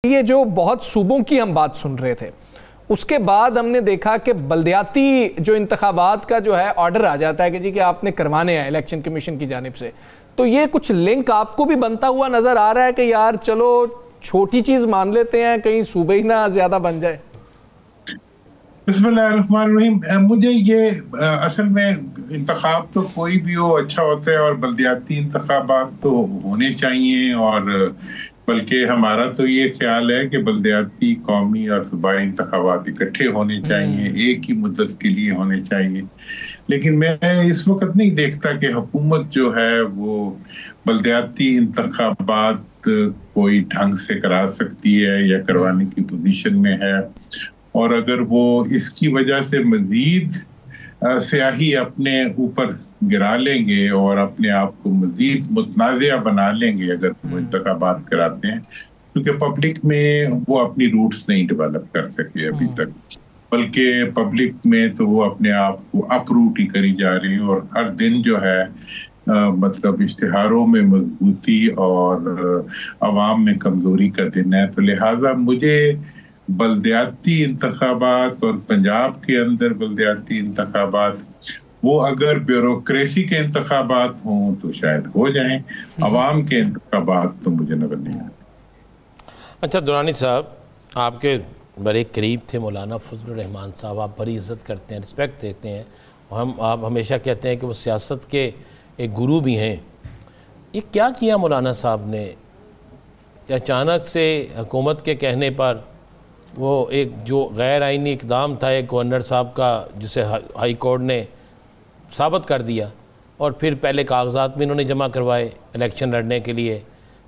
یہ جو بہت صوبوں کی ہم بات سن رہے تھے، اس کے بعد ہم نے دیکھا کہ بلدیاتی جو انتخابات کا جو ہے آرڈر آ جاتا ہے کہ جی کہ آپ نے کروانے ہیں الیکشن کمیشن کی جانب سے، تو یہ کچھ لنک آپ کو بھی بنتا ہوا نظر آ رہا ہے کہ یار چلو چھوٹی چیز مان لیتے ہیں، کہیں صوبے ہی نہ زیادہ بن جائے؟ بسم اللہ الرحمن الرحیم. مجھے یہ اصل میں انتخاب تو کوئی بھی ہو اچھا ہوتا ہے، اور بلدیاتی انتخابات تو ہونے چاہیے، اور بلکہ ہمارا تو یہ خیال ہے کہ بلدیاتی، قومی اور صوبائی انتخابات اکٹھے ہونے چاہیے، ایک ہی مدت کے لیے ہونے چاہیے. لیکن میں اس وقت نہیں دیکھتا کہ حکومت جو ہے وہ بلدیاتی انتخابات کوئی ڈھنگ سے کرا سکتی ہے یا کروانے کی پوزیشن میں ہے. اور اگر وہ اس کی وجہ سے مزید سیاہی اپنے اوپر گرا لیں گے اور اپنے آپ کو مزید متنازع بنا لیں گے اگر وہ انتخابات کراتے ہیں، کیونکہ پبلک میں وہ اپنی روٹس نہیں ڈیولپ کر سکے ابھی تک، بلکہ پبلک میں تو وہ اپنے آپ کو اپ روٹ ہی کری جا رہی ہیں، اور ہر دن جو ہے مطلب اشتہاروں میں مضبوطی اور عوام میں کمزوری کا دن ہے. تو لہٰذا مجھے بلدیاتی انتخابات اور پنجاب کے اندر بلدیاتی انتخابات وہ اگر بیوروکریسی کے انتخابات ہوں تو شاید ہو جائیں، عوام کے انتخابات تو مجھے نظر نہیں آتے. اچھا درانی صاحب، آپ کے بڑے قریب تھے مولانا فضل الرحمان صاحب، آپ بڑی عزت کرتے ہیں، رسپیکٹ دیتے ہیں، آپ ہمیشہ کہتے ہیں کہ وہ سیاست کے ایک گرو بھی ہیں. یہ کیا کیا مولانا صاحب نے کہ اچانک سے حکومت کے کہنے پر وہ ایک جو غیر آئینی اقدام تھا ایک گورنر صاحب کا، جسے ہائی کورٹ نے ثابت کر دیا، اور پھر پہلے کاغذات بھی انہوں نے جمع کروائے الیکشن لڑنے کے لیے،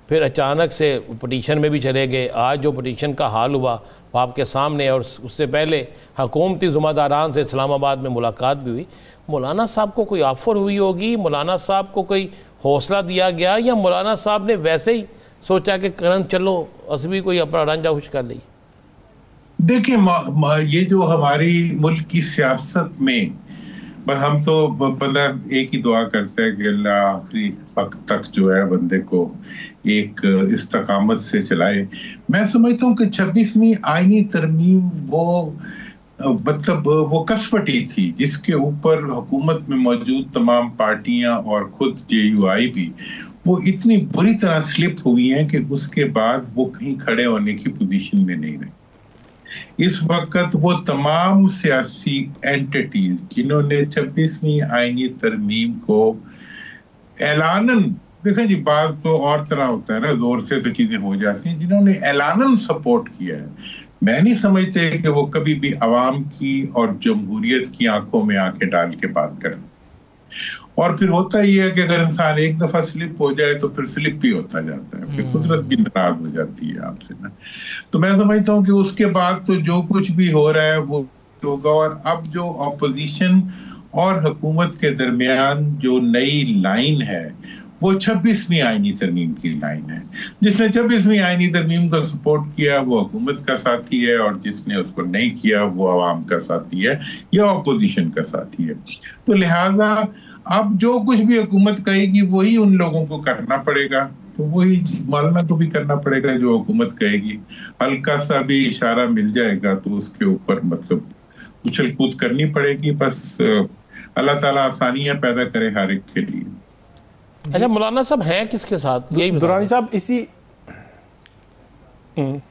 پھر اچانک سے پٹیشن میں بھی چلے گئے. آج جو پٹیشن کا حال ہوا وہ آپ کے سامنے، اور اس سے پہلے حکومتی ذمہ داران سے اسلام آباد میں ملاقات بھی ہوئی. مولانا صاحب کو کوئی آفر ہوئی ہوگی، مولانا صاحب کو کوئی حوصلہ دیا گیا، یا مولانا صاحب نے ویسے ہی سوچا کہ کرن چلو اس بھی کوئی اپنا رانجہ خوش کر لی؟ دیکھیں، یہ جو ہماری ملک کی سیاست میں ہم تو بندہ ایک ہی دعا کرتا ہے کہ اللہ آخری وقت تک جو ہے بندے کو ایک استقامت سے چلائے. میں سمجھتا ہوں کہ 26ویں آئینی ترمیم وہ کسوٹی تھی جس کے اوپر حکومت میں موجود تمام پارٹیاں اور خود JUI بھی وہ اتنی بری طرح سلپ ہوئی ہیں کہ اس کے بعد وہ کہیں کھڑے ہونے کی پوزیشن میں نہیں رہی. اس وقت وہ تمام سیاسی اینٹیٹیز جنہوں نے 26ویں آئینی ترمیم کو اعلاناً، دیکھیں جی بات تو اور طرح ہوتا ہے نا، زور سے تو چیزیں ہو جاتی ہیں، جنہوں نے اعلاناً سپورٹ کیا ہے، میں نہیں سمجھتے کہ وہ کبھی بھی عوام کی اور جمہوریت کی آنکھوں میں آنکھیں ڈال کے بات کرتے. اور پھر ہوتا ہی ہے کہ اگر انسان ایک دفعہ سلپ ہو جائے تو پھر سلپ بھی ہوتا جاتا ہے، پھر قدرت بھی ناراض ہو جاتی ہے آپ سے نا. تو میں سمجھتا ہوں کہ اس کے بعد تو جو کچھ بھی ہو رہا ہے وہ ہوگا. اور اب جو اپوزیشن اور حکومت کے درمیان جو نئی لائن ہے وہ 26ویں آئینی ترمیم کی لائن ہے. جس نے 26ویں آئینی ترمیم کو سپورٹ کیا وہ حکومت کا ساتھی ہے، اور جس نے اس کو نہیں کیا وہ عوام کا ساتھی ہے یا اپوزیشن کا ساتھی ہے. تو لہٰذا اب جو کچھ بھی حکومت کہے گی وہی ان لوگوں کو کرنا پڑے گا. تو وہی مولانا کو بھی کرنا پڑے گا جو حکومت کہے گی. ہلکا سا بھی اشارہ مل جائے گا تو اس کے اوپر مطلب اچھل کود کرنی پڑے گی. بس اللہ تعالیٰ آسانیاں پیدا کرے ہر ایک کے لیے. اچھا مولانا صاحب ہیں کس کے ساتھ؟ یہی درانی صاحب اسی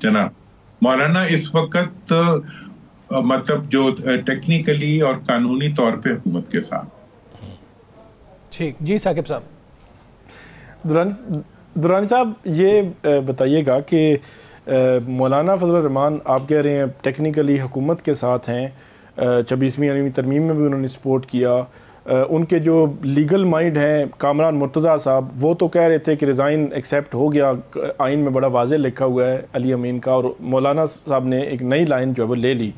جناب مولانا اس وقت مطلب جو ٹیکنیکلی اور قانونی طور پہ حکومت کے ساتھ. ٹھیک جی ثاقب صاحب. درانی صاحب یہ بتائیے گا کہ مولانا فضل الرحمان آپ کہہ رہے ہیں ٹیکنیکلی حکومت کے ساتھ ہیں، 26ویں آئینی ترمیم میں بھی انہوں نے سپورٹ کیا. ان کے جو لیگل مائنڈ ہیں کامران مرتضیٰ صاحب وہ تو کہہ رہے تھے کہ ریزائن ایکسیپٹ ہو گیا، آئین میں بڑا واضح لکھا ہوا ہے علی امین کا، اور مولانا صاحب نے ایک نئی لائن جو ہے وہ لے لی.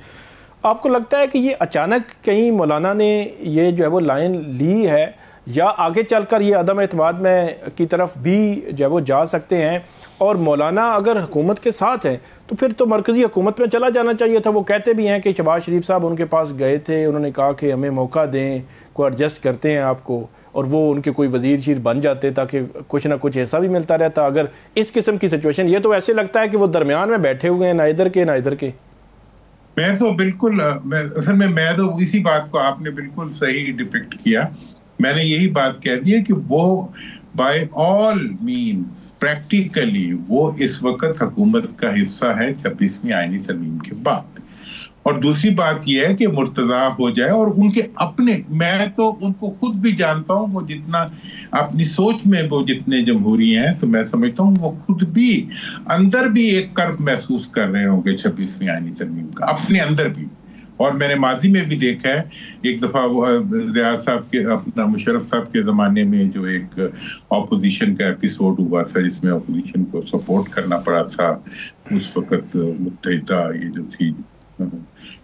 آپ کو لگتا ہے کہ یہ اچانک کہیں مولانا نے یہ جو ہے وہ لائن لی ہے، یا آگے چل کر یہ عدم اعتماد میں کی طرف بھی جو ہے وہ جا سکتے ہیں؟ اور مولانا اگر حکومت کے ساتھ ہیں تو پھر تو مرکزی حکومت میں چلا جانا چاہیے تھا. وہ کہتے بھی ہیں کہ شہباز شریف صاحب ان کے پاس گئے تھے، انہوں نے کہا کہ ہمیں موقع دیں، کو ایڈجسٹ کرتے ہیں آپ کو، اور وہ ان کے کوئی وزیر شیر بن جاتے تاکہ کچھ نہ کچھ ایسا بھی ملتا رہتا. اگر اس قسم کی سچویشن, یہ تو ایسے لگتا ہے کہ وہ درمیان میں بیٹھے ہوئے ہیں, نہ ادھر کے نہ ادھر کے. میں تو بالکل اصل میں تو اسی بات کو آپ نے بالکل صحیح ڈپکٹ کیا. میں نے یہی بات کہہ دی ہے کہ وہ بائی آل مینز پریکٹیکلی وہ اس وقت حکومت کا حصہ ہے 26ویں آئینی ترمیم کے بعد. اور دوسری بات یہ ہے کہ مرتضیٰ ہو جائے, اور ان کے اپنے, میں تو ان کو خود بھی جانتا ہوں, وہ جتنا اپنی سوچ میں وہ جتنے جمہوری ہیں, تو میں سمجھتا ہوں وہ خود بھی اندر بھی ایک کرب محسوس کر رہے ہوں گے 26ویں آئینی ترمیم کا, اپنے اندر بھی. اور میں نے ماضی میں بھی دیکھا ہے, ایک دفعہ ریاض صاحب کے, اپنا مشرف صاحب کے زمانے میں جو ایک اپوزیشن کا ایپیسوڈ ہوا تھا جس میں اپوزیشن کو سپورٹ کرنا پڑا تھا, اس وقت متحدہ یہ جو تھی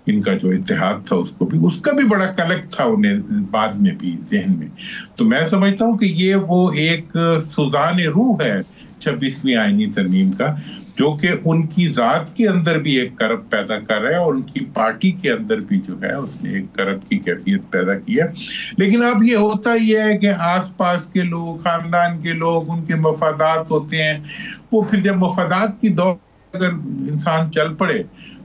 ان کا جو اتحاد تھا, اس کا بھی بڑا کلک تھا انہیں بعد میں بھی ذہن میں. تو میں سمجھتا ہوں کہ یہ وہ ایک سوزان روح ہے 26ویں آئینی ترمیم کا, جو کہ ان کی ذات کے اندر بھی ایک کرب پیدا کر رہا ہے, اور ان کی پارٹی کے اندر بھی جو ہے اس نے ایک کرب کی کیفیت پیدا کی ہے. لیکن اب یہ ہوتا یہ ہے کہ آس پاس کے لوگ, خاندان کے لوگ, ان کے مفادات ہوتے ہیں, وہ پھر جب مفادات کی دور اگر انسان چل پڑے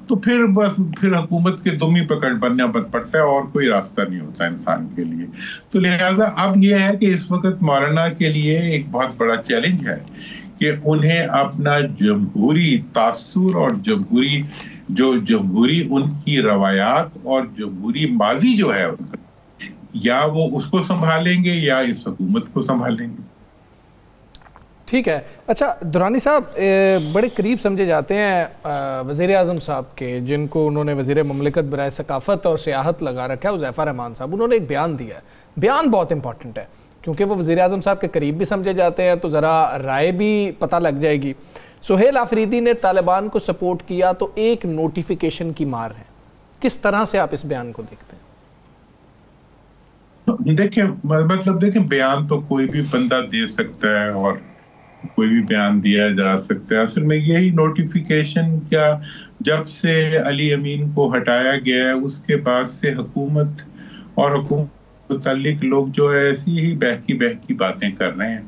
تو پھر حکومت کے دم ہی پکڑ بننا پڑتا ہے, اور کوئی راستہ نہیں ہوتا انسان کے لیے. تو لہٰذا اب یہ ہے کہ اس وقت مولانا کے لیے ایک بہت بڑا چیلنج ہے کہ انہیں اپنا جمہوری تاثر اور جمہوری ان کی روایات اور جمہوری ماضی جو ہے ان کا, یا وہ اس کو سنبھالیں گے یا اس حکومت کو سنبھالیں گے. ٹھیک ہے. اچھا درانی صاحب, بڑے قریب سمجھے جاتے ہیں وزیر اعظم صاحب کے, جن کو انہوں نے وزیر مملکت برائے ثقافت اور سیاحت لگا رکھا ہے, حذیفہ رحمان صاحب. انہوں نے ایک بیان دیا ہے, بیان بہت امپورٹنٹ ہے کیونکہ وہ وزیر اعظم صاحب کے قریب بھی سمجھے جاتے ہیں, تو ذرا رائے بھی پتہ لگ جائے گی. سہیل آفریدی نے طالبان کو سپورٹ کیا تو ایک نوٹیفیکیشن کی مار ہے. کس طرح سے آپ اس بیان کو دیکھتے ہیں؟ دیکھیں بیان تو کوئی بھی بندہ دے سکتا ہے اور کوئی بھی بیان دیا جا سکتا ہے. اصل میں یہی نوٹیفیکیشن کیا, جب سے علی امین کو ہٹایا گیا ہے اس کے بعد سے حکومت اور حکومت متعلق لوگ جو ہے ایسی ہی بہکی باتیں کر رہے ہیں,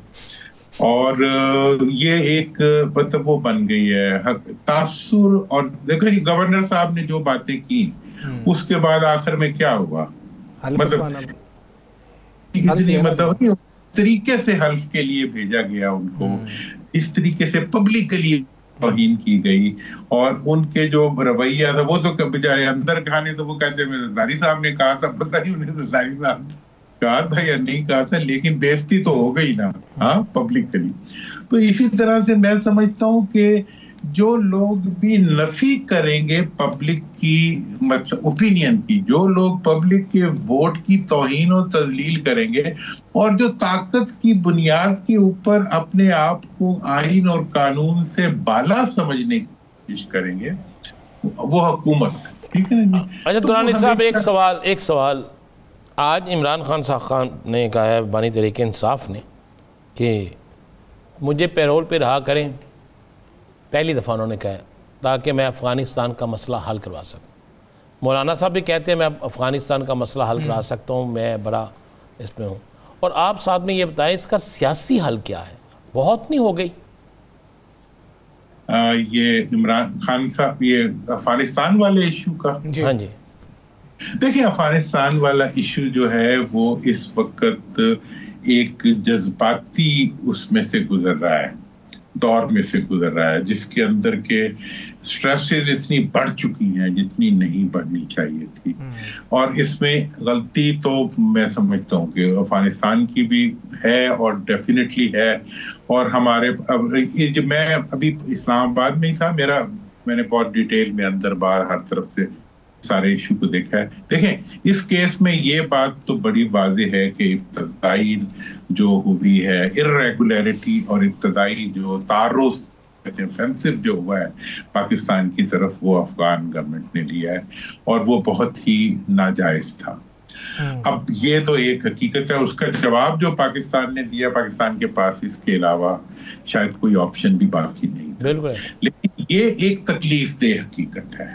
اور یہ ایک مطلب وہ بن گئی ہے تاثر. اور دیکھو جی, گورنر صاحب نے جو باتیں کی اس کے بعد آخر میں کیا ہوا, مطلب طریقے سے حلف کے لیے بھیجا گیا ان کو, اس طریقے سے پبلکلی توہین کی گئی, اور ان کے جو رویہ تھا وہ تو بیچارے اندر کھانے, تو وہ کہتے ہیں زرداری صاحب نے کہا تھا, پتہ نہیں انہیں زرداری صاحب کہا تھا یا نہیں کہا تھا, لیکن بےعزتی تو ہو گئی نا, ہاں پبلکلی. تو اسی طرح سے میں سمجھتا ہوں کہ جو لوگ بھی نفی کریں گے پبلک کی مطلب اوپینین کی, جو لوگ پبلک کے ووٹ کی توہین و تذلیل کریں گے اور جو طاقت کی بنیاد کے اوپر اپنے آپ کو آئین اور قانون سے بالا سمجھنے کی کوشش کریں گے, وہ حکومت. ٹھیک ہے نا. اچھا درانی صاحب, ایک سوال. آج عمران خان نے کہا ہے, بانی تحریک انصاف نے, کہ مجھے پیرول پہ رہا کریں. پہلی دفعہ انہوں نے کہا ہے تاکہ میں افغانستان کا مسئلہ حل کروا سکوں. مولانا صاحب بھی کہتے ہیں میں افغانستان کا مسئلہ حل کروا سکتا ہوں, میں بڑا اس میں ہوں. اور آپ ساتھ میں یہ بتائیں اس کا سیاسی حل کیا ہے؟ بہت نہیں ہو گئی یہ عمران خان صاحب یہ افغانستان والے ایشو کا؟ ہاں جی. دیکھیں افغانستان والا ایشو جو ہے وہ اس وقت ایک جذباتی اس میں سے گزر رہا ہے, دور میں سے گزر رہا ہے, جس کے اندر کے سٹریسز اتنی بڑھ چکی ہیں جتنی نہیں بڑھنی چاہیے تھی. اور اس میں غلطی تو میں سمجھتا ہوں کہ افغانستان کی بھی ہے اور ڈیفینیٹلی ہے. اور ہمارے میں ابھی اسلام آباد میں ہی تھا, میں نے بہت ڈیٹیل میں اندر باہر ہر طرف سے سارے ایشو کو دیکھا ہے. دیکھیں اس کیس میں یہ بات تو بڑی واضح ہے کہ ابتدائی جو ہوئی ہے irregularity اور ابتدائی جو تعرض offensive جو ہوا ہے پاکستان کی طرف, وہ افغان گورنمنٹ نے لیا ہے اور وہ بہت ہی ناجائز تھا. اب یہ تو ایک حقیقت ہے, اس کا جواب جو پاکستان نے دیا, پاکستان کے پاس اس کے علاوہ شاید کوئی آپشن بھی باقی نہیں تھا. لیکن یہ ایک تکلیف دہ حقیقت ہے